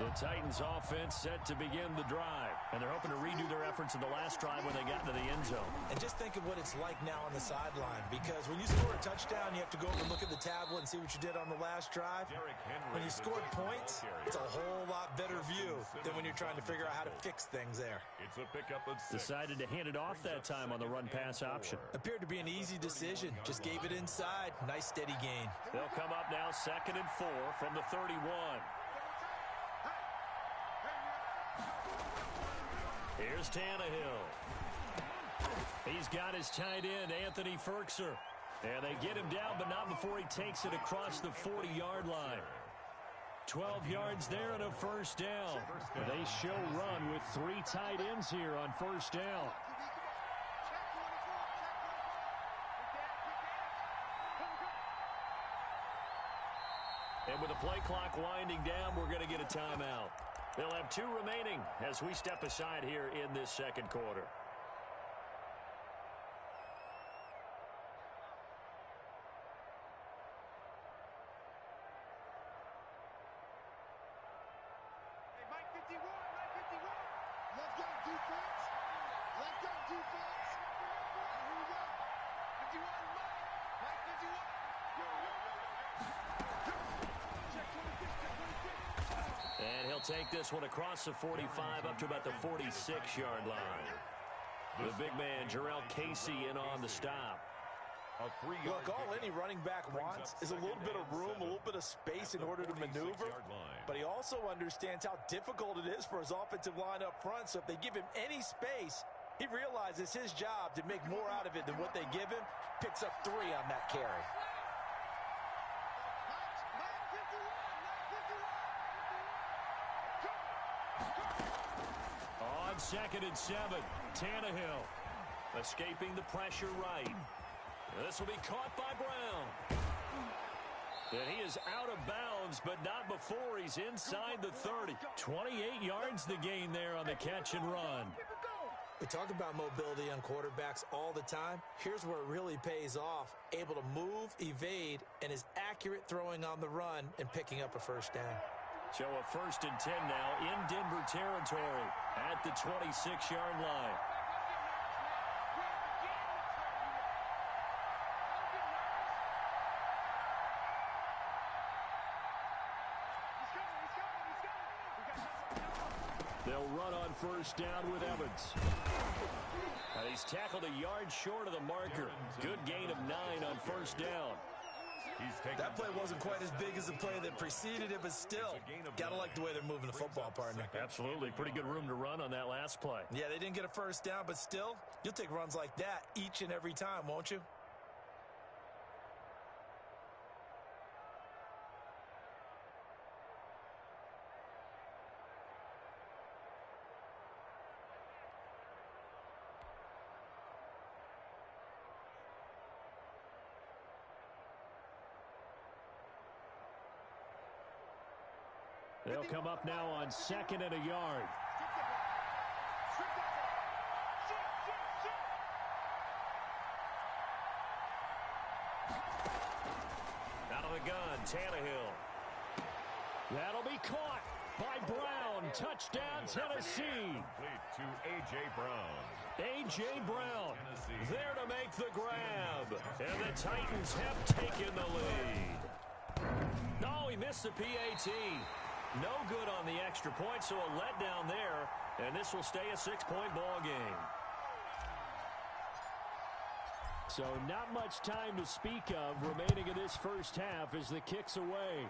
The Titans offense set to begin the drive. And they're hoping to redo their efforts in the last drive when they got into the end zone. And just think of what it's like now on the sideline. Because when you score a touchdown, you have to go over and look at the tablet and see what you did on the last drive. When you scored points, it's a whole lot better view than when you're trying to figure out how to fix things there. It's a pickup of 6. Decided to hand it off that time on the run-pass option. Appeared to be an easy decision. Just gave it inside. Nice steady gain. They'll come up now 2nd and 4 from the 31. Here's Tannehill. He's got his tight end, Anthony Firkser. And they get him down, but not before he takes it across the 40-yard line. 12 yards there and a first down. They show run with 3 tight ends here on first down. And with the play clock winding down, we're going to get a timeout. They'll have 2 remaining as we step aside here in this second quarter. Hey, Mike 51, Mike 51. Let's go, defense. Let's go, defense. Here we go. 51, Mike 51. Yo, yo, yo, yo. Check 26, check 26. And he'll take this one across the 45 up to about the 46-yard line. The big man, Jarrell Casey, in on the stop. Look, all any running back wants is a little bit of room, a little bit of space in order to maneuver. But he also understands how difficult it is for his offensive line up front. So if they give him any space, he realizes his job to make more out of it than what they give him. Picks up 3 on that carry. On 2nd and 7, Tannehill escaping the pressure right. This will be caught by Brown. And he is out of bounds, but not before he's inside the 30. 28 yards the gain there on the catch and run. We talk about mobility on quarterbacks all the time. Here's where it really pays off. Able to move, evade, and is accurate throwing on the run and picking up a first down. So a 1st and 10 now in Denver territory at the 26-yard line. They'll run on first down with Evans. And he's tackled a yard short of the marker. Good gain of 9 on first down. That play wasn't quite as big as the play that preceded it, but still, gotta like the way they're moving the football, partner. Absolutely. Pretty good room to run on that last play. Yeah, they didn't get a first down, but still, you'll take runs like that each and every time, won't you? They'll come up now on 2nd and a yard. Out of the gun, Tannehill. That'll be caught by Brown. Touchdown, Tennessee. To A.J. Brown. A.J. Brown there to make the grab. And the Titans have taken the lead. No, he missed the PAT. No good on the extra point, so a letdown there. And this will stay a 6-point ball game. So not much time to speak of remaining in this first half as the kick's away.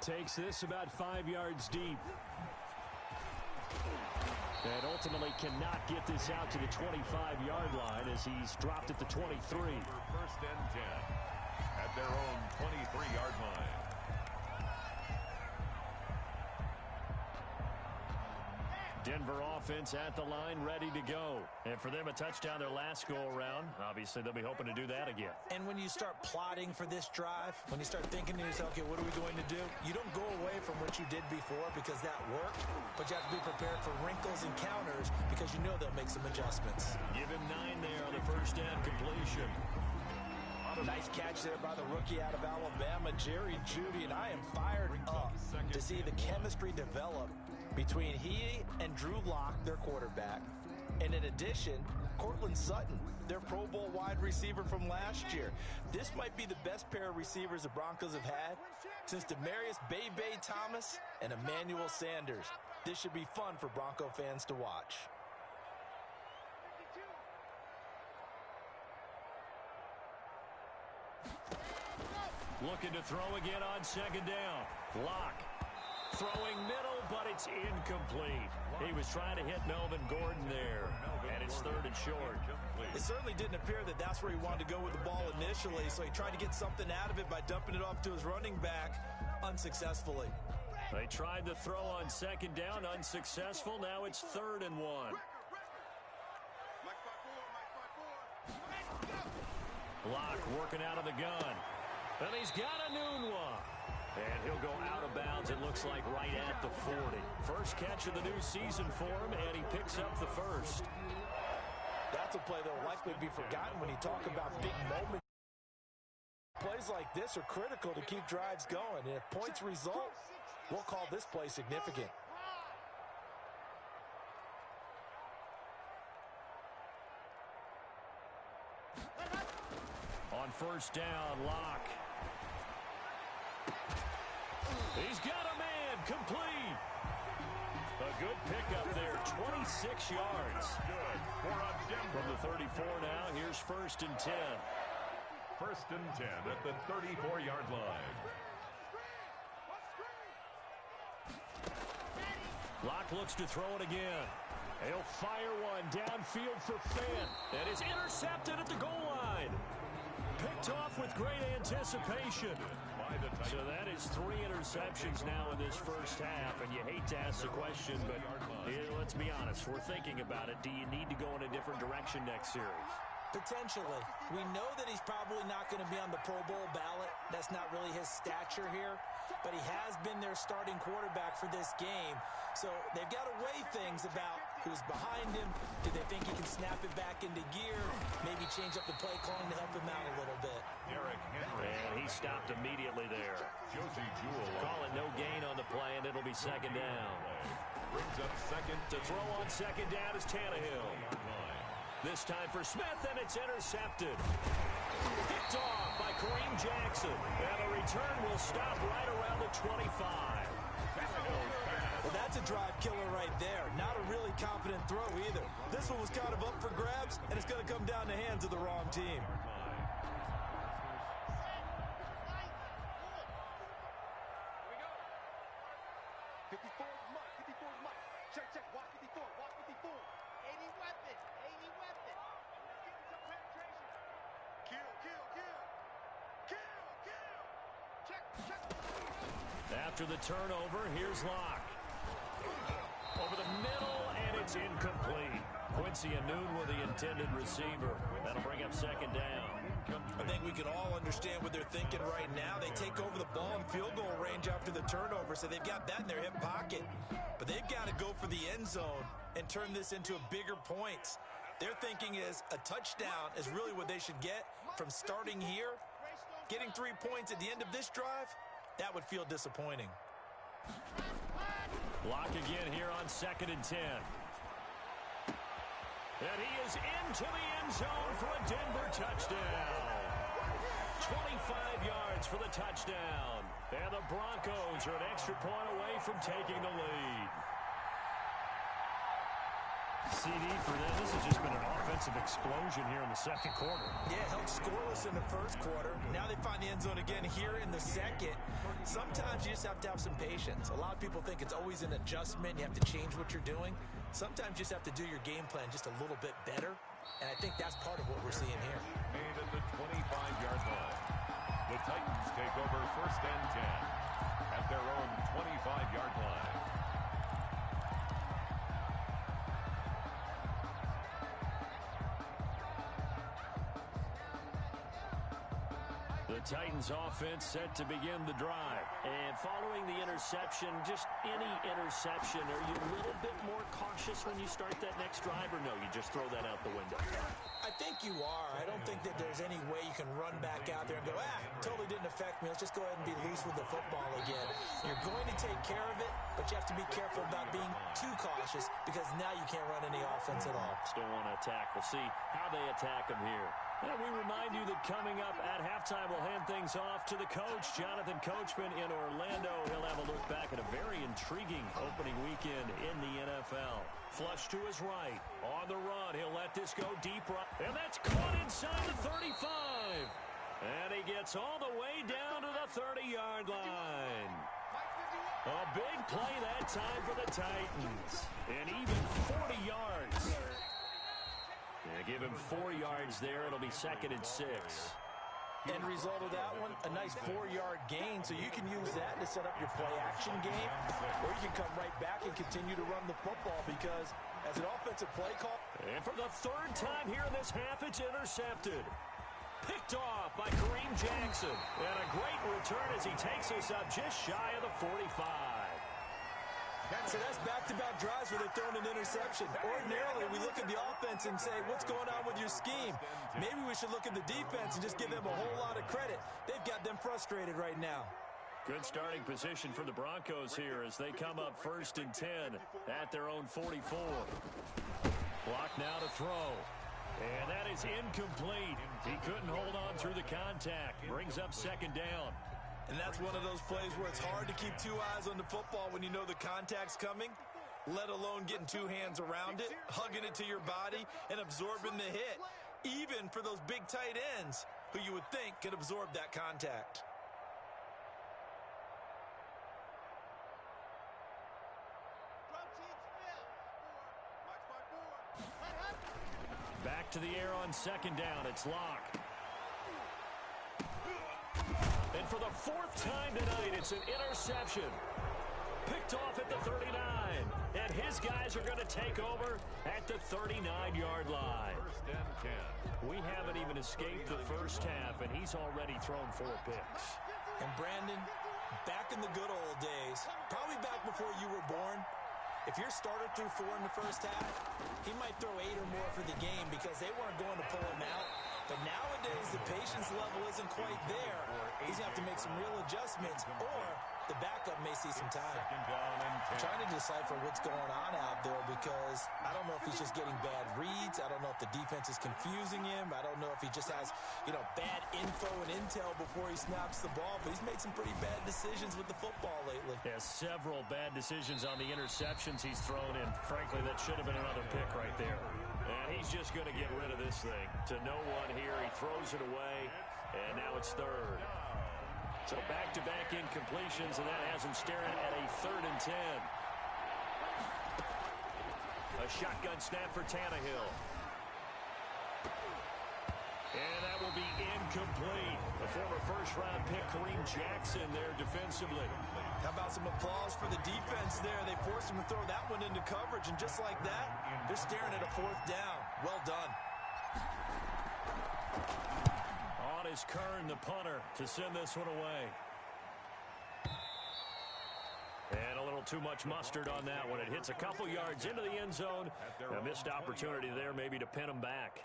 Takes this about 5 yards deep. And ultimately cannot get this out to the 25-yard line as he's dropped at the 23. 1st and 10 at their own 23-yard line. Denver offense at the line, ready to go. And for them, a touchdown their last go-around. Obviously, they'll be hoping to do that again. And when you start plotting for this drive, when you start thinking to yourself, okay, what are we going to do? You don't go away from what you did before because that worked, but you have to be prepared for wrinkles and counters because you know they'll make some adjustments. Give him 9 there on the first down completion. Nice catch there by the rookie out of Alabama, Jerry Jeudy, and I am fired up to see the chemistry develop between he and Drew Lock, their quarterback, and in addition, Cortland Sutton, their Pro Bowl wide receiver from last year. This might be the best pair of receivers the Broncos have had since Demaryius Bay Thomas and Emmanuel Sanders. This should be fun for Bronco fans to watch. Looking to throw again on second down. Lock throwing middle, but it's incomplete. He was trying to hit Melvin Gordon there, and it's third and short. It certainly didn't appear that that's where he wanted to go with the ball initially, so he tried to get something out of it by dumping it off to his running back unsuccessfully. They tried to throw on second down, unsuccessful. Now it's 3rd and 1. Lock working out of the gun. And he's got a noon one. And he'll go out of bounds, it looks like, right at the 40. First catch of the new season for him, and he picks up the first. That's a play that will likely be forgotten when you talk about big moments. Plays like this are critical to keep drives going. And if points result, we'll call this play significant. On first down, Lock. He's got a man, complete. A good pickup there, 26 yards. Good for a Denver. From the 34 now, here's 1st and 10. 1st and 10 at the 34-yard line. Lock looks to throw it again. He'll fire one downfield for Fant. And is intercepted at the goal line. Picked off with great anticipation. So that is 3 interceptions now in this first half, and you hate to ask the question, but let's be honest, we're thinking about it. Do you need to go in a different direction next series? Potentially. We know that he's probably not going to be on the Pro Bowl ballot. That's not really his stature here, but he has been their starting quarterback for this game. So they've got to weigh things about who's behind him. Do they think he can snap it back into gear? Maybe change up the play calling to help him out a little bit. Derrick Henry. And he stopped immediately there. Josie Jewell. Call it no gain on the play, and it'll be second down. Brings up second. To throw on second down is Tannehill. This time for Smith, and it's intercepted. Picked off by Kareem Jackson. And the return will stop right around the 25. Well, that's a drive killer right there. Not a really confident throw either. This one was kind of up for grabs, and it's going to come down the hands of the wrong team. After the turnover, here's Lock. Over the middle, and it's incomplete. Quincy Anoon with the intended receiver. That'll bring up second down. I think we can all understand what they're thinking right now. They take over the ball in field goal range after the turnover, so they've got that in their hip pocket. But they've got to go for the end zone and turn this into a bigger points. Their thinking is a touchdown is really what they should get from starting here. Getting 3 points at the end of this drive, that would feel disappointing. Lock again here on 2nd and 10. And he is into the end zone for a Denver touchdown. 25 yards for the touchdown. And the Broncos are an extra point away from taking the lead. CD for them. This has just been an offensive explosion here in the second quarter. Yeah, held scoreless in the first quarter. Now they find the end zone again here in the second. Sometimes you just have to have some patience. A lot of people think it's always an adjustment. You have to change what you're doing. Sometimes you just have to do your game plan just a little bit better. And I think that's part of what we're seeing here. Made at the 25-yard line. The Titans take over 1st and 10 at their own 25-yard line. The Titans offense set to begin the drive. And following the interception, just any interception, are you a little bit more cautious when you start that next drive, or no, you just throw that out the window? I think you are. I don't think that there's any way you can run back out there and go, totally didn't affect me. Let's just go ahead and be loose with the football again. You're going to take care of it, but you have to be careful about being too cautious because now you can't run any offense at all. Still want to attack. We'll see how they attack them here. And we remind you that coming up at halftime, we'll hand things off to the coach, Jonathan Coachman in Orlando. He'll have a look back at a very intriguing opening weekend in the NFL. Flush to his right. On the run, he'll let this go deep right. And that's caught inside the 35. And he gets all the way down to the 30-yard line. A big play that time for the Titans. And even 40 yards. Yeah, give him 4 yards there. It'll be 2nd and 6. End result of that one, a nice 4-yard gain. So you can use that to set up your play-action game, or you can come right back and continue to run the football because as an offensive play call. And for the 3rd time here in this half, it's intercepted. Picked off by Kareem Jackson. And a great return as he takes us up just shy of the 45. So that's back-to-back drives where they're throwing an interception. Ordinarily, we look at the offense and say, what's going on with your scheme? Maybe we should look at the defense and just give them a whole lot of credit. They've got them frustrated right now. Good starting position for the Broncos here as they come up 1st and 10 at their own 44. Block now to throw. And that is incomplete. He couldn't hold on through the contact. Brings up 2nd down. And that's one of those plays where it's hard to keep 2 eyes on the football when you know the contact's coming, let alone getting 2 hands around it, hugging it to your body, and absorbing the hit, even for those big tight ends who you would think could absorb that contact. Back to the air on 2nd down. It's Locke. And for the 4th time tonight, it's an interception. Picked off at the 39. And his guys are going to take over at the 39-yard line. 1st and 10. We haven't even escaped the first half, and he's already thrown 4 picks. And Brandon, back in the good old days, probably back before you were born, if your starter threw 4 in the first half, he might throw 8 or more for the game because they weren't going to pull him out. But nowadays, the patience level isn't quite there. He's going to have to make some real adjustments, or the backup may see some time. I'm trying to decipher what's going on out there because I don't know if he's just getting bad reads. I don't know if the defense is confusing him. I don't know if he just has, bad info and intel before he snaps the ball. But he's made some pretty bad decisions with the football lately. Yeah, several bad decisions on the interceptions he's thrown in. Frankly, that should have been another pick right there. And he's just going to get rid of this thing to no one here. He throws it away, and now it's 3rd. So back-to-back incompletions, and that has him staring at a 3rd and 10. A shotgun snap for Tannehill. And that will be incomplete. The former first-round pick, Kareem Jackson, there defensively. How about some applause for the defense there? They forced him to throw that one into coverage, and just like that, they're staring at a 4th down. Well done. On is Kern, the punter, to send this one away. And a little too much mustard on that one. It hits a couple yards into the end zone. A missed opportunity there maybe to pin him back.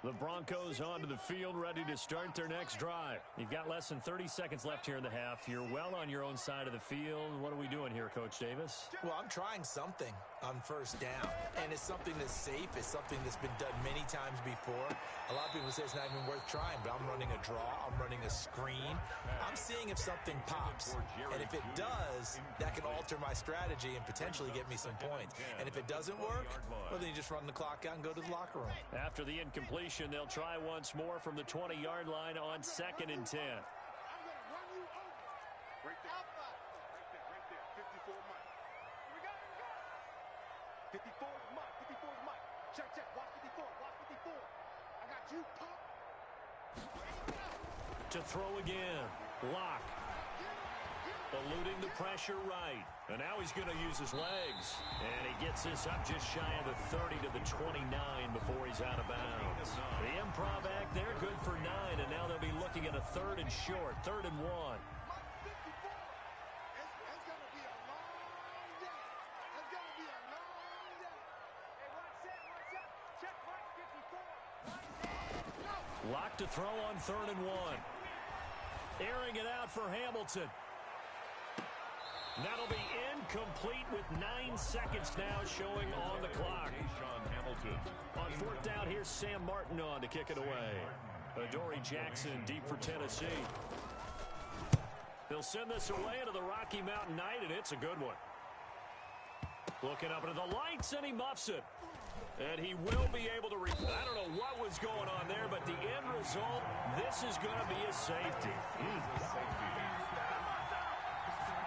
The Broncos onto the field, ready to start their next drive. You've got less than 30 seconds left here in the half. You're well on your own side of the field. What are we doing here, Coach Davis? Well, I'm trying something on 1st down, and it's something that's safe. It's something that's been done many times before. A lot of people say it's not even worth trying, but I'm running a draw. I'm running a screen. I'm seeing if something pops, and if it does, that can alter my strategy and potentially get me some points. And if it doesn't work, well, then you just run the clock out and go to the locker room. After the incompletion, they'll try once more from the 20-yard line on 2nd and 10. I'm going to run you over. Right there. Right there. 54 Mike. Here we go. 54 is Mike. 54 is Mike. Check. Watch 54. Watch 54. I got you. Pop. To throw again. Lock. Eluding the pressure right. And now he's going to use his legs. And he gets this up just shy of the 30 to the 29 before he's out of bounds. The improv act there, good for 9. And now they'll be looking at a 3rd and short, 3rd and 1. Locked to throw on 3rd and 1. Airing it out for Hamilton. That'll be incomplete with 9 seconds now showing on the clock. On 4th down, here's Sam Martin on to kick it away. Adoree Jackson deep for Tennessee. They'll send this away into the Rocky Mountain night, and it's a good one. Looking up into the lights, and he muffs it. And he will be able to I don't know what was going on there, but the end result, this is going to be a safety.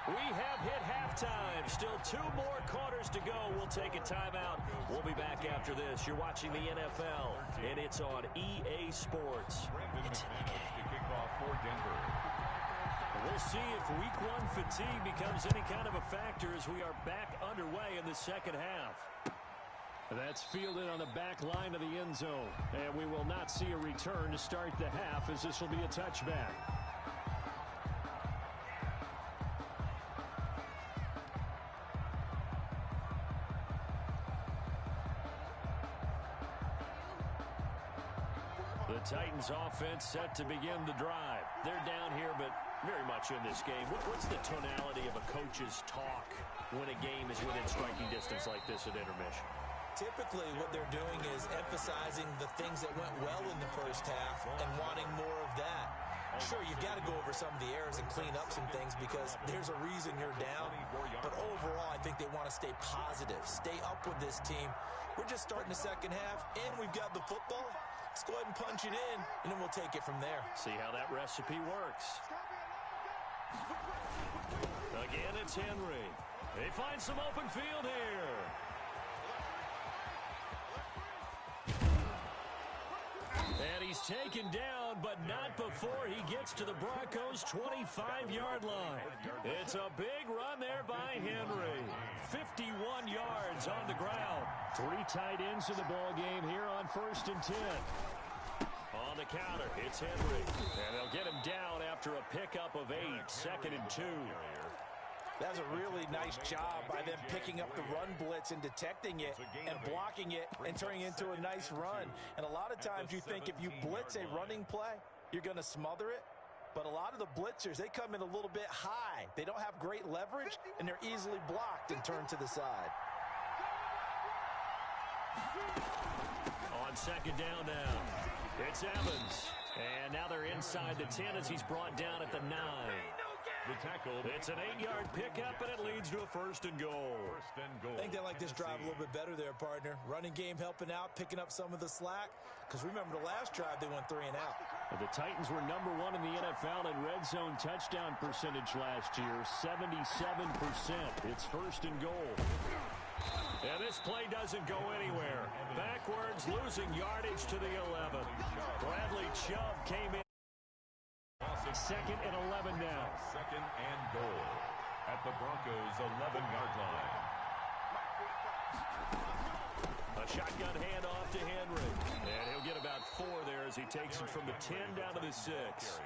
We have hit halftime. Still 2 more quarters to go. We'll take a timeout. We'll be back after this. You're watching the NFL, and it's on EA Sports. It's in the game. We'll see if Week 1 fatigue becomes any kind of a factor as we are back underway in the second half. That's fielded on the back line of the end zone. And we will not see a return to start the half, as this will be a touchback. The Titans offense set to begin the drive. They're down here, but very much in this game. What's the tonality of a coach's talk when a game is within striking distance like this at intermission? Typically, what they're doing is emphasizing the things that went well in the first half and wanting more of that. Sure, you've got to go over some of the errors and clean up some things because there's a reason you're down. But overall, I think they want to stay positive, stay up with this team. We're just starting the second half, and we've got the football. Let's go ahead and punch it in, and then we'll take it from there. See how that recipe works. Again, it's Henry. They find some open field here. And he's taken down, but not before he gets to the Broncos' 25-yard line. It's a big run there by Henry. 51 yards on the ground. 3 tight ends in the ball game here on 1st and 10. On the counter, it's Henry. And they'll get him down after a pickup of 8. 2nd and 2. That was a really nice job by them picking up the run blitz and detecting it and blocking it and turning it into a nice run. And a lot of times you think if you blitz a running play, you're going to smother it. But a lot of the blitzers, they come in a little bit high. They don't have great leverage, and they're easily blocked and turned to the side. On 2nd down now, it's Evans. And now they're inside the 10 as he's brought down at the 9. The tackle. It's an 8-yard pickup, and it leads to a 1st and goal. I think they like this drive a little bit better there, partner. Running game helping out, picking up some of the slack. Because remember, the last drive, they went 3 and out. The Titans were number 1 in the NFL in red zone touchdown percentage last year, 77%. It's 1st and goal. And this play doesn't go anywhere. Backwards, losing yardage to the 11. Bradley Chubb came in. 2nd and 11 now. 2nd and goal at the Broncos' 11-yard line. A shotgun handoff to Henry. And he'll get about 4 there as he takes it from the 10 down to the 6.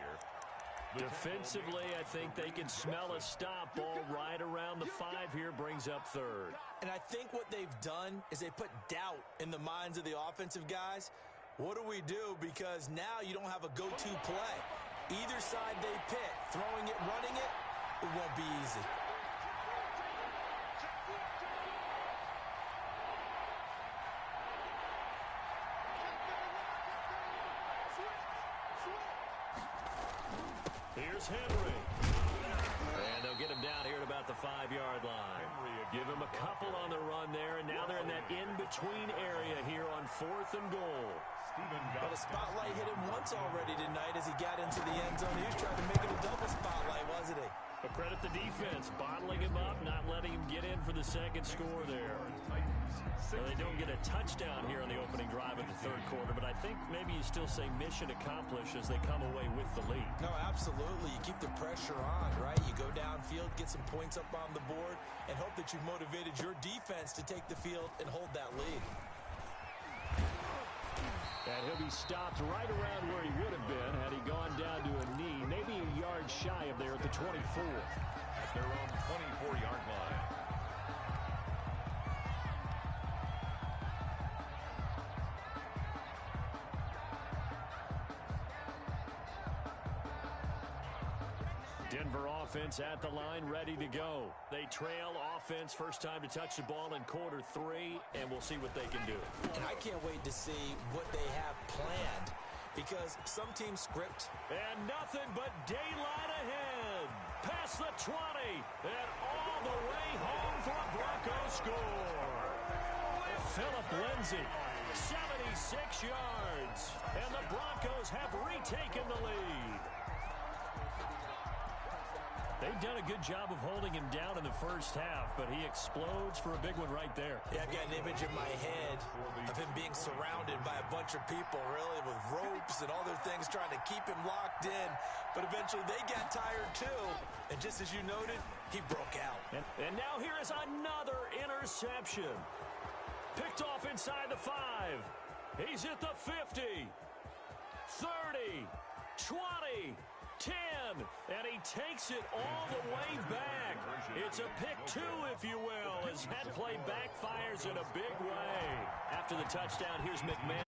Defensively, I think they can smell a stop. Ball right around the 5 here, brings up 3rd. And I think what they've done is they put doubt in the minds of the offensive guys. What do we do? Because now you don't have a go-to play. Either side they pick, throwing it, running it, it won't be easy. Here's Henry. And they'll get him down here at about the 5-yard line. Give him a couple on the run there, and now they're in that in-between area here on 4th and goal. But a spotlight hit him once already tonight as he got into the end zone. He was trying to make it a double spotlight, wasn't he? But credit the defense, bottling him up, not letting him get in for the second score there. Well, they don't get a touchdown here on the opening drive of the third quarter, but I think maybe you still say mission accomplished as they come away with the lead. No, absolutely. You keep the pressure on, right? You go downfield, get some points up on the board, and hope that you've motivated your defense to take the field and hold that lead. And he'll be stopped right around where he would have been had he gone down to a knee, maybe a yard shy of there at the 24. At their own 24-yard line. Denver offense at the line, ready to go. They trail offense, first time to touch the ball in quarter 3, and we'll see what they can do. And I can't wait to see what they have planned, because some teams script. And nothing but daylight ahead. Past the 20, and all the way home for a Broncos score. Phillip Lindsay, 76 yards, and the Broncos have retaken the lead. They've done a good job of holding him down in the first half, but he explodes for a big one right there. Yeah, I've got an image in my head of him being surrounded by a bunch of people, really, with ropes and other things trying to keep him locked in. But eventually they got tired too. And just as you noted, he broke out. And now here is another interception. Picked off inside the 5. He's at the 50, 30, 20, 10, and he takes it all the way back. It's a pick 2, if you will, as that play backfires in a big way. After the touchdown, here's McMahon.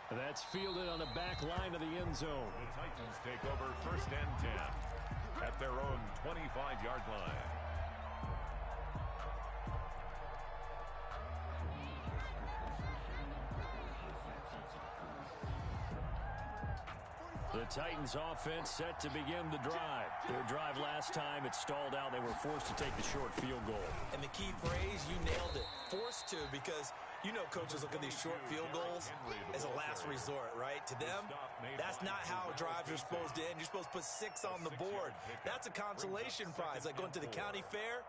That's fielded on the back line of the end zone. The Titans take over first and 10 at their own 25-yard line. The Titans offense set to begin the drive. Their drive last time, it stalled out. They were forced to take the short field goal. And the key phrase, you nailed it. Forced to, because you know coaches look at these short field goals as a last resort, right? To them, that's not how drives are supposed to end. You're supposed to put 6 on the board. That's a consolation prize, like going to the county fair.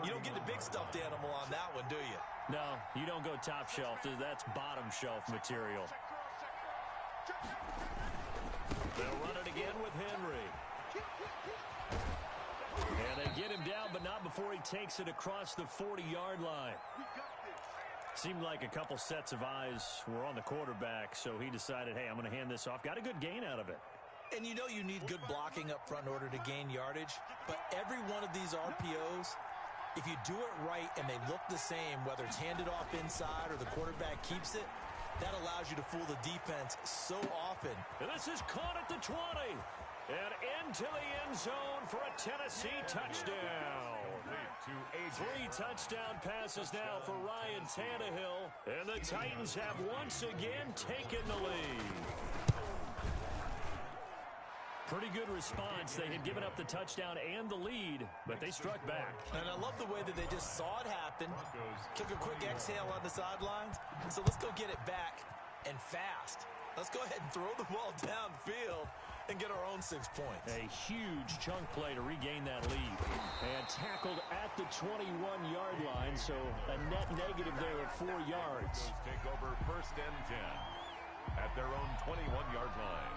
You don't get the big stuffed animal on that one, do you? No, you don't go top shelf. That's bottom shelf material. They'll run it again with Henry. And they get him down, but not before he takes it across the 40-yard line. Seemed like a couple sets of eyes were on the quarterback, so he decided, hey, I'm going to hand this off. Got a good gain out of it. And you know you need good blocking up front in order to gain yardage, but every one of these RPOs, if you do it right and they look the same, whether it's handed off inside or the quarterback keeps it, that allows you to fool the defense so often. And this is caught at the 20. And into the end zone for a Tennessee touchdown. 3 touchdown passes now for Ryan Tannehill. And the Titans have once again taken the lead. Pretty good response. They had given up the touchdown and the lead, but they struck back. And I love the way that they just saw it happen, took a quick exhale on the sidelines. So let's go get it back and fast. Let's go ahead and throw the ball downfield and get our own 6 points. A huge chunk play to regain that lead. And tackled at the 21-yard line, so a net negative there of 4 yards. Take over first and 10 at their own 21-yard line.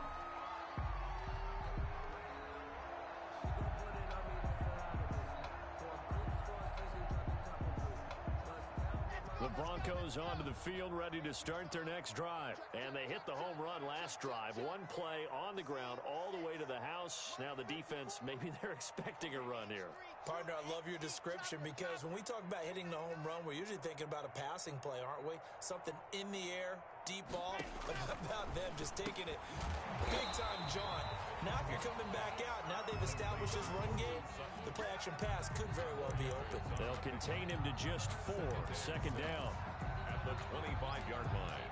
The Broncos onto the field, ready to start their next drive. And they hit the home run last drive. 1 play on the ground all the way to the house. Now the defense, maybe they're expecting a run here. Partner, I love your description, because when we talk about hitting the home run, we're usually thinking about a passing play, aren't we? Something in the air, deep ball. But how about them just taking it big time, John? Now if you're coming back out, now they've established this run game, the play-action pass could very well be open. They'll contain him to just 4. Second down. At the 25-yard line.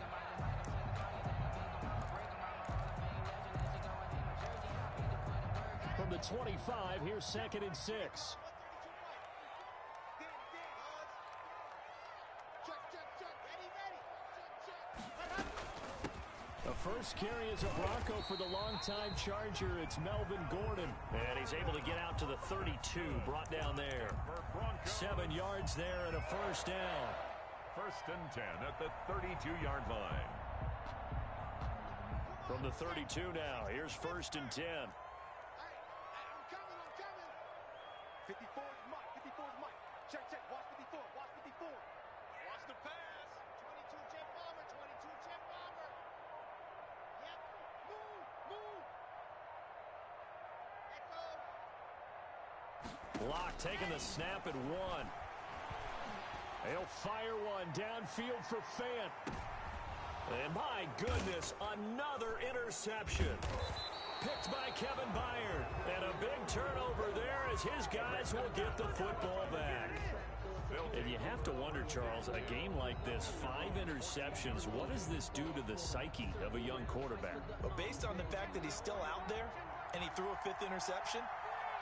From the 25, here's 2nd and 6. A first carry as a Bronco for the longtime Charger. It's Melvin Gordon. And he's able to get out to the 32, brought down there. 7 yards there and a first down. 1st and 10 at the 32-yard line. From the 32 now, here's 1st and 10. Hey, I'm coming. 54 is Mike. 54 is Mike. Check. Watch 54. Watch 54. Watch the pass. 22 jet bomber. 22 jet bomber. Yep. Move. Echo. Locke taking the snap at 1. He'll fire one downfield for Fant. And my goodness, another interception. Picked by Kevin Byard. And a big turnover there as his guys will get the football back. And you have to wonder, Charles, a game like this, 5 interceptions, what does this do to the psyche of a young quarterback? But based on the fact that he's still out there and he threw a 5th interception,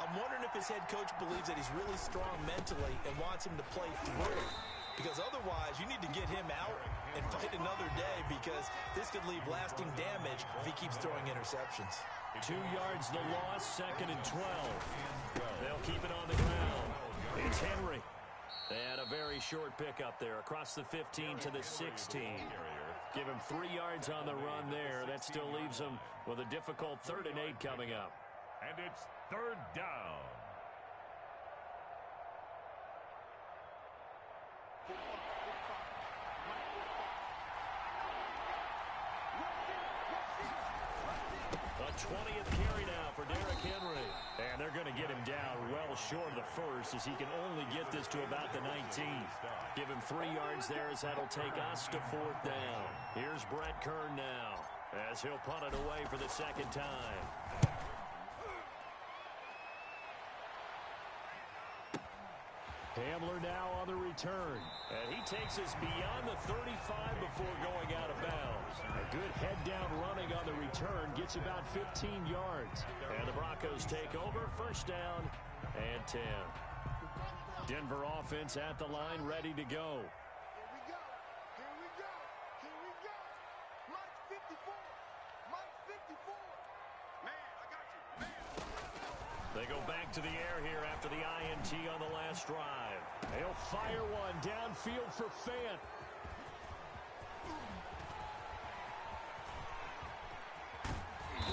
I'm wondering if his head coach believes that he's really strong mentally and wants him to play through it. Because otherwise, you need to get him out and fight another day, because this could leave lasting damage if he keeps throwing interceptions. 2 yards the loss, 2nd and 12. They'll keep it on the ground. It's Henry. And a very short pickup there across the 15 to the 16. Give him 3 yards on the run there. That still leaves him with a difficult 3rd and 8 coming up. And it's 3rd down. A 20th carry now for Derrick Henry. And they're going to get him down well short of the first, as he can only get this to about the 19. Give him 3 yards there, as that'll take us to 4th down. Here's Brett Kern now, as he'll punt it away for the 2nd time. Hamler now on the return. And he takes us beyond the 35 before going out of bounds. A good head-down running on the return gets about 15 yards. And the Broncos take over, 1st down and 10. Denver offense at the line, ready to go. Here we go. Mike 54. Man, I got you. Man. They go back to the air here after the INT on the last drive. They'll fire one downfield for Fant.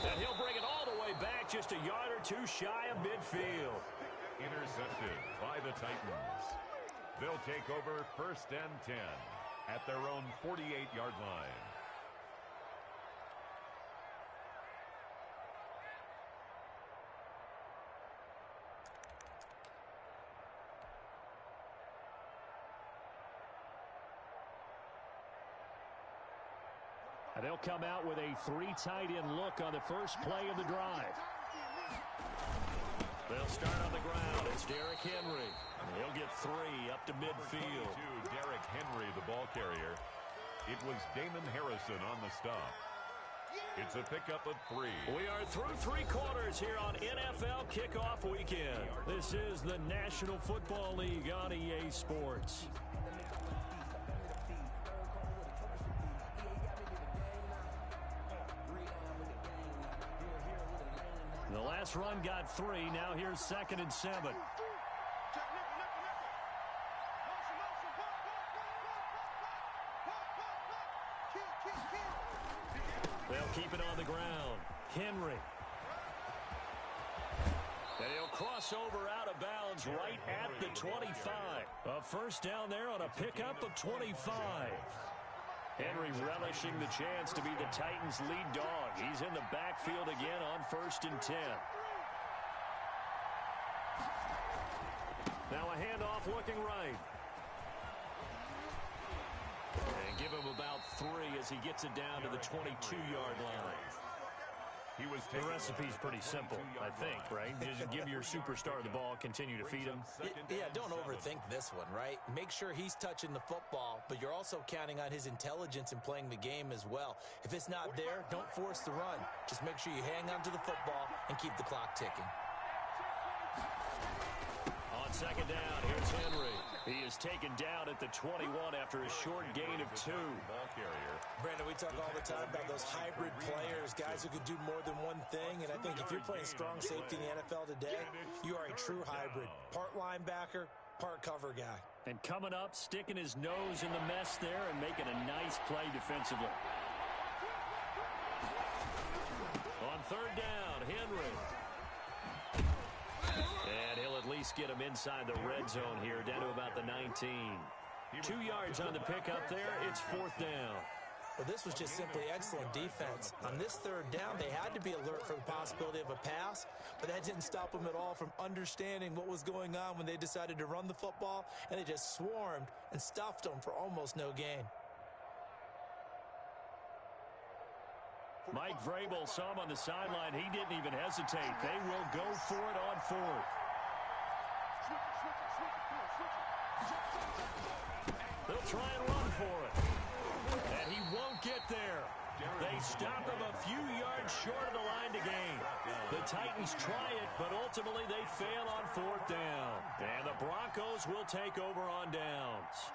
And he'll bring it all the way back, just a yard or 2 shy of midfield. Intercepted by the Titans. They'll take over 1st and 10 at their own 48-yard line. And they'll come out with a 3 tight end look on the first play of the drive. They'll start on the ground. It's Derrick Henry. And he'll get 3 up to midfield. Derrick Henry, the ball carrier. It was Damon Harrison on the stop. It's a pickup of 3. We are through 3 quarters here on NFL Kickoff Weekend. This is the National Football League on EA Sports. The last run got 3. Now here's 2nd and 7. They'll keep it on the ground. Henry. And he'll cross over out of bounds right at the 25. A 1st down there on a pickup of 25. Henry relishing the chance to be the Titans' lead dog. He's in the backfield again on 1st and 10. Now a handoff looking right. And give him about 3 as he gets it down to the 22-yard line. The recipe's pretty simple, I think, right? Just give your superstar the ball, continue to feed him. Yeah, don't overthink this one, right? Make sure he's touching the football, but you're also counting on his intelligence in playing the game as well. If it's not there, don't force the run. Just make sure you hang on to the football and keep the clock ticking. On 2nd down, here's Henry. He is taken down at the 21 after a short gain of 2. Ball carrier. Brandon, we talk all the time about those hybrid players, guys who can do more than one thing. And I think if you're playing strong safety in the NFL today, you are a true hybrid. Part linebacker, part cover guy. And coming up, sticking his nose in the mess there and making a nice play defensively. On third down, Henry. And he'll at least get him inside the red zone here, down to about the 19. 2 yards on the pickup there. It's fourth down. Well, this was just simply excellent defense. On this third down, they had to be alert for the possibility of a pass, but that didn't stop them at all from understanding what was going on when they decided to run the football, and they just swarmed and stuffed them for almost no gain. Mike Vrabel saw him on the sideline. He didn't even hesitate. They will go for it on fourth. They'll try and run for it. And he won't get there. They stop him a few yards short of the line to gain. The Titans try it, but ultimately they fail on fourth down. And the Broncos will take over on downs.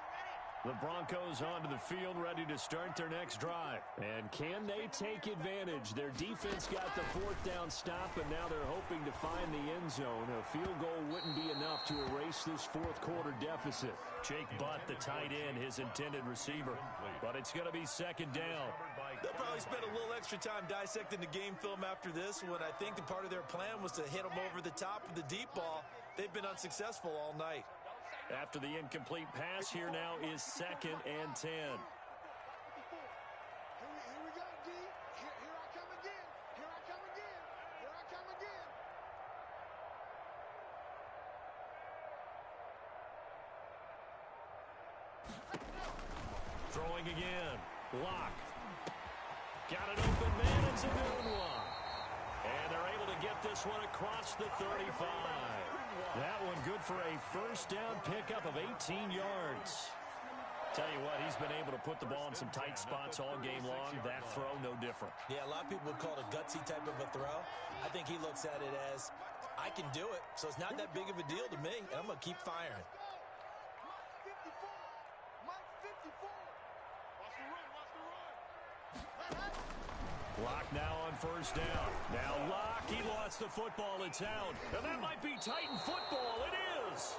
The Broncos onto the field, ready to start their next drive. And can they take advantage? Their defense got the fourth down stop, and now they're hoping to find the end zone. A field goal wouldn't be enough to erase this fourth quarter deficit. Jake Butt, the tight end, his intended receiver. But it's going to be second down. They'll probably spend a little extra time dissecting the game film after this one. I think the part of their plan was to hit them over the top of the deep ball. They've been unsuccessful all night. After the incomplete pass, here now is second and 10. Here we go, D. Here I come again. Here I come again. Here I come again. Throwing again. Lock. Got an open man. It's a good one. And they're able to get this one across the 35. That one good for a first down pickup of 18 yards. Tell you what, he's been able to put the ball in some tight spots all game long. That throw, no different. Yeah, a lot of people would call it a gutsy type of a throw. I think he looks at it as, I can do it, so it's not that big of a deal to me, and I'm going to keep firing. Mike 54. Watch the run. Watch the run. Lock now on first down. Now Lock, he lost the football. It's out. And that might be Titan football. It is.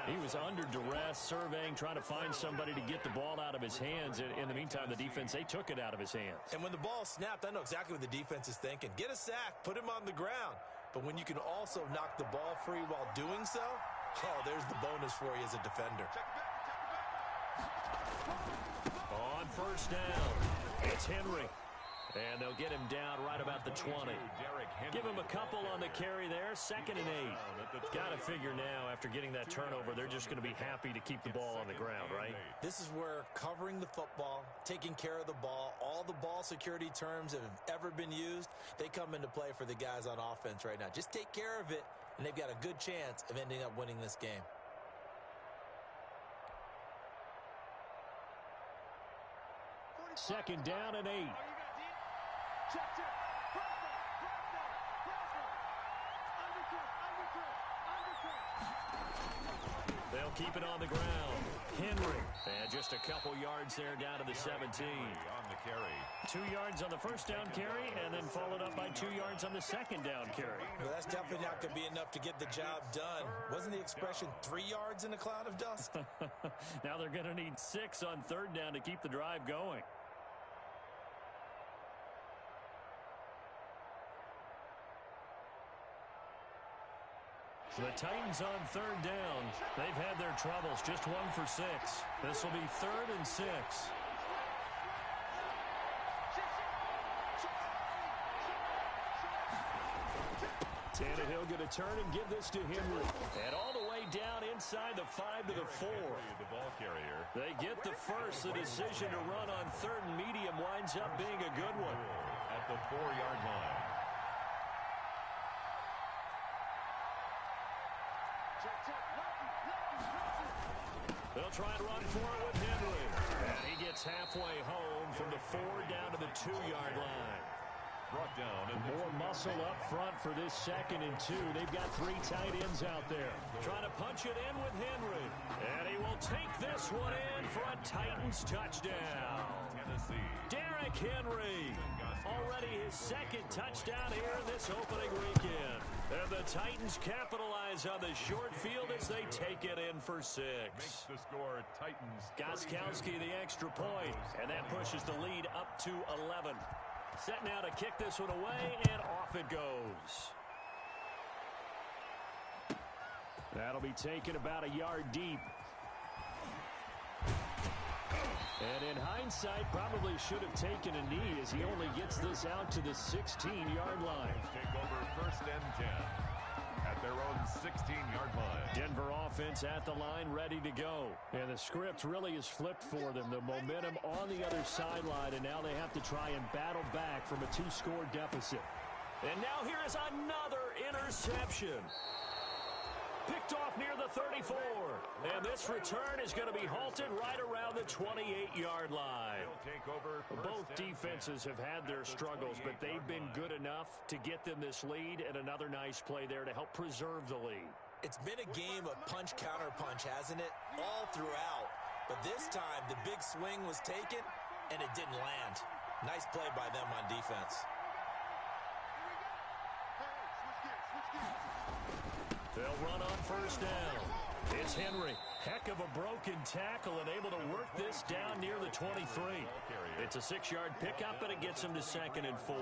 He was under duress, surveying, trying to find somebody to get the ball out of his hands. In the meantime, the defense, they took it out of his hands. And when the ball snapped, I know exactly what the defense is thinking. Get a sack, put him on the ground. But when you can also knock the ball free while doing so, oh, there's the bonus for you as a defender. On first down, it's Henry. And they'll get him down right about the 20. Give him a couple on the carry there. Second and 8. Got to figure now, after getting that turnover, they're just going to be happy to keep the ball on the ground, right? This is where covering the football, taking care of the ball, all the ball security terms that have ever been used, they come into play for the guys on offense right now. Just take care of it, and they've got a good chance of ending up winning this game. Second down and 8. Check. Press Undercut. They'll keep it on the ground. Henry. And just a couple yards there down to the 17. On the carry. 2 yards on the first down carry, and then followed up by 2 yards on the second down carry. Well, that's definitely not going to be enough to get the job done. Wasn't the expression 3 yards in a cloud of dust? Now they're going to need 6 on third down to keep the drive going. The Titans on third down. They've had their troubles. Just 1 for 6. This will be 3rd and 6. Tannehill going to turn and give this to Henry. And all the way down inside the 5 to the 4. The ball carrier. They get the first. The decision to run on 3rd and medium winds up being a good one. At the 4-yard line. They'll try and run for it with Henry. And he gets halfway home from the 4 down to the 2-yard line. brought down. More muscle up front for this 2nd and 2. They've got 3 tight ends out there. Trying to punch it in with Henry. And he will take this one in for a Titans touchdown. Tennessee. Derrick Henry. Already his 2nd touchdown here in this opening weekend. And the Titans capitalize on the short field as they take it in for 6. Makes the score Titans. Gostkowski the extra point, and that pushes the lead up to 11. Set now to kick this one away, and off it goes. That'll be taken about a yard deep. And in hindsight, probably should have taken a knee as he only gets this out to the 16-yard line. Take over 1st and 10 at their own 16-yard line. Denver offense at the line, ready to go. And the script really is flipped for them. The momentum on the other sideline, and now they have to try and battle back from a 2-score deficit. And now here is another interception. Picked off near the 34. And this return is going to be halted right around the 28-yard line. Take over. Both defenses have had their struggles, but they've been good enough to get them this lead, and another nice play there to help preserve the lead. It's been a game of punch-counter-punch, hasn't it? All throughout. But this time, the big swing was taken, and it didn't land. Nice play by them on defense. They'll run on 1st down. It's Henry. Heck of a broken tackle and able to work this down near the 23. It's a 6-yard pickup, and it gets him to 2nd and 4.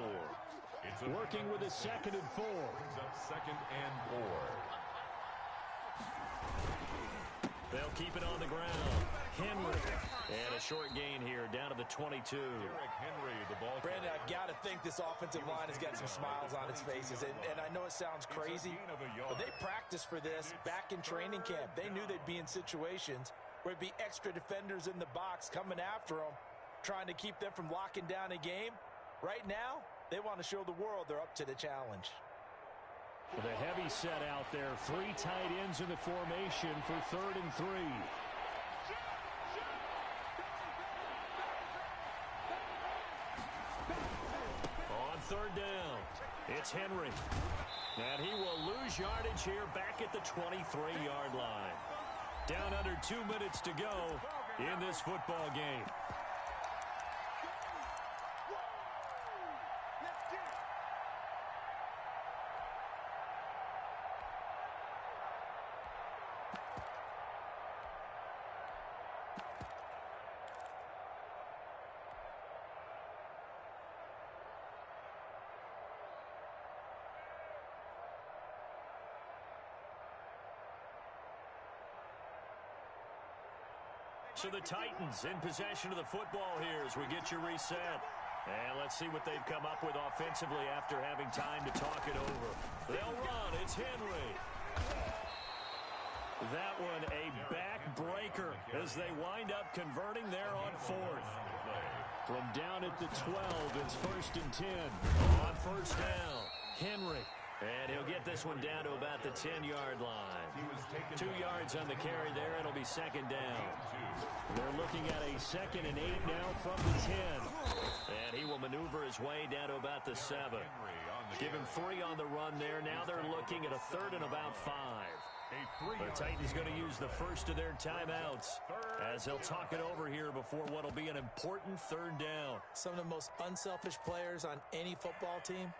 Working with a 2nd and 4. Brings up 2nd and 4. They'll keep it on the ground. Henry. And a short gain here down to the 22. Derrick Henry, the ball. Brandon, I've got to think this offensive line has got some smiles on its faces. And I know it sounds crazy, but they practiced for this back in training camp. They knew they'd be in situations where it'd be extra defenders in the box coming after them, trying to keep them from locking down a game. Right now, they want to show the world they're up to the challenge. With a heavy set out there, 3 tight ends in the formation for 3rd and 3. On 3rd down, it's Henry. And he will lose yardage here back at the 23-yard line. Down under 2 minutes to go in this football game. So the Titans in possession of the football here as we get you reset. And let's see what they've come up with offensively after having time to talk it over. They'll run. It's Henry. That one a backbreaker as they wind up converting there on 4th. From down at the 12, it's 1st and 10. On 1st down, Henry. And he'll get this one down to about the 10-yard line. 2 yards on the carry there. It'll be 2nd down. They're looking at a 2nd and 8 now from the 10. And he will maneuver his way down to about the 7. Give him 3 on the run there. Now they're looking at a 3rd and about 5. The Titans going to use the first of their timeouts as they'll talk it over here before what will be an important 3rd down. Some of the most unselfish players on any football team,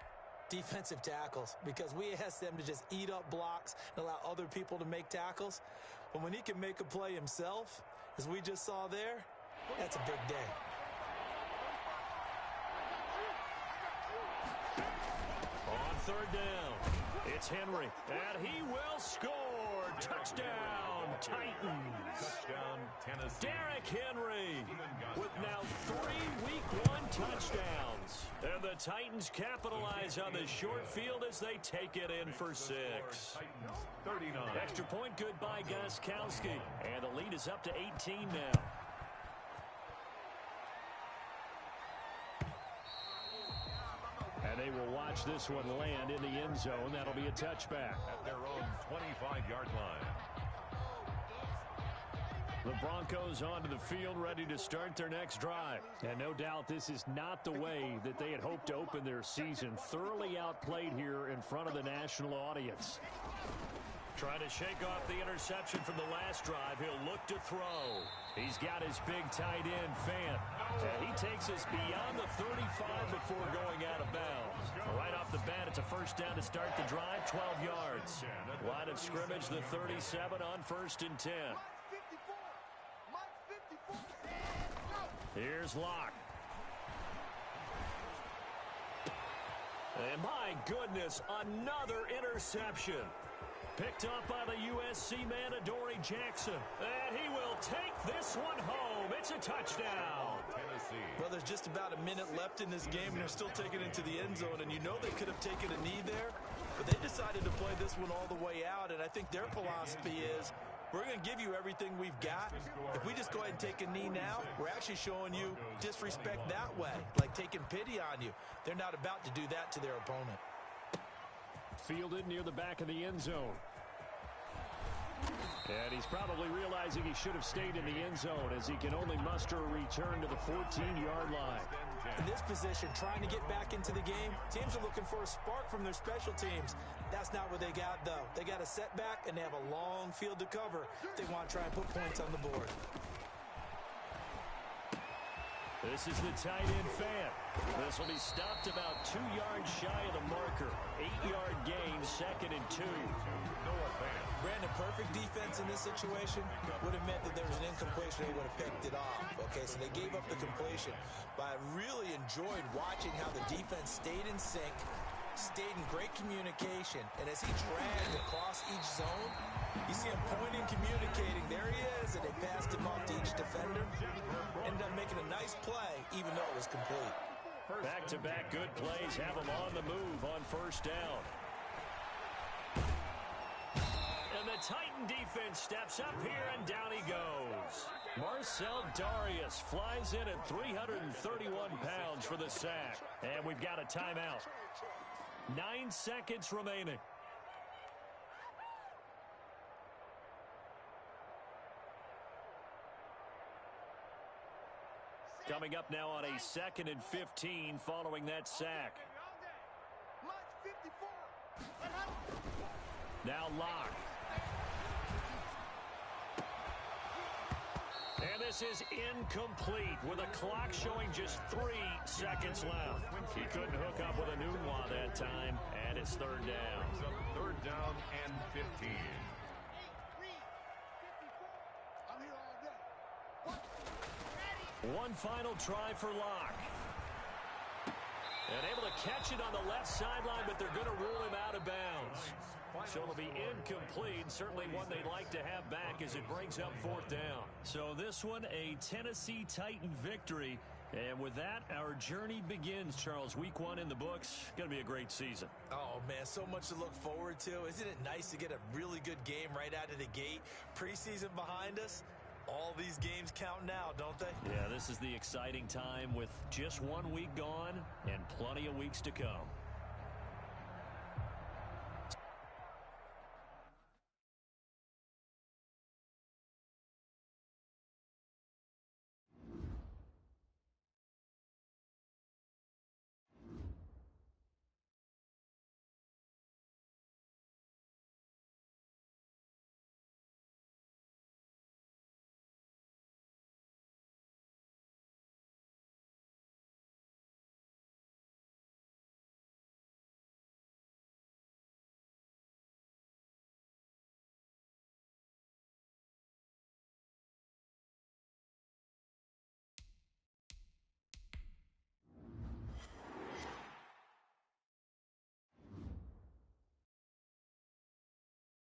defensive tackles, because we ask them to just eat up blocks and allow other people to make tackles. But when he can make a play himself, as we just saw there, that's a big day. On 3rd down, it's Henry, and he will score. Touchdown, Titans. Touchdown, Tennessee. Derrick Henry with now 3 Week 1 touchdowns. And the Titans capitalize on the short field as they take it in for 6. Titans 39. Extra point good by Gostkowski. And the lead is up to 18 now. And they will watch this one land in the end zone. That'll be a touchback. At their own 25-yard line. The Broncos onto the field ready to start their next drive. And no doubt this is not the way that they had hoped to open their season. Thoroughly outplayed here in front of the national audience. Trying to shake off the interception from the last drive. He'll look to throw. He's got his big tight end, Fant. And he takes us beyond the 35 before going out of bounds. Right off the bat, it's a first down to start the drive, 12 yards. Line of scrimmage, the 37 on 1st and 10. Here's Locke. And my goodness, another interception. Picked up by the USC man, Adoree Jackson. And he will take this one home. It's a touchdown. Well, there's just about a minute left in this game, and they're still taking it to the end zone. And you know they could have taken a knee there, but they decided to play this one all the way out. And I think their philosophy is, we're going to give you everything we've got. If we just go ahead and take a knee now, we're actually showing you disrespect that way, like taking pity on you. They're not about to do that to their opponent. Fielded near the back of the end zone. And he's probably realizing he should have stayed in the end zone as he can only muster a return to the 14-yard line. In this position, trying to get back into the game, teams are looking for a spark from their special teams. That's not what they got, though. They got a setback, and they have a long field to cover if they want to try and put points on the board. This is the tight end, Fant. This will be stopped about 2 yards shy of the marker. 8-yard gain, 2nd and 2. Brandon, perfect defense in this situation would have meant that there was an incompletion. They would have picked it off. Okay, so they gave up the completion. But I really enjoyed watching how the defense stayed in sync, stayed in great communication. And as he dragged across each zone, you see him pointing, communicating. There he is, and they passed him off to each defender. Ended up making a nice play, even though it was complete. Back-to-back good plays have him on the move on 1st down. And the Titan defense steps up here, and down he goes. Marcell Dareus flies in at 331 pounds for the sack. And we've got a timeout. 9 seconds remaining. Coming up now on a 2nd and 15 following that sack. Now Locke. And this is incomplete with a clock showing just 3 seconds left. He couldn't hook up with a Nunwa that time, and it's 3rd down. 3rd down and 15. One final try for Locke. And able to catch it on the left sideline, but they're going to rule him out of bounds. So it'll be incomplete. Certainly one they'd like to have back as it brings up 4th down. So this one, a Tennessee Titan victory. And with that, our journey begins, Charles. Week 1 in the books. Going to be a great season. Oh, man, so much to look forward to. Isn't it nice to get a really good game right out of the gate? Preseason behind us. All these games count now, don't they? Yeah, this is the exciting time with just 1 week gone and plenty of weeks to come.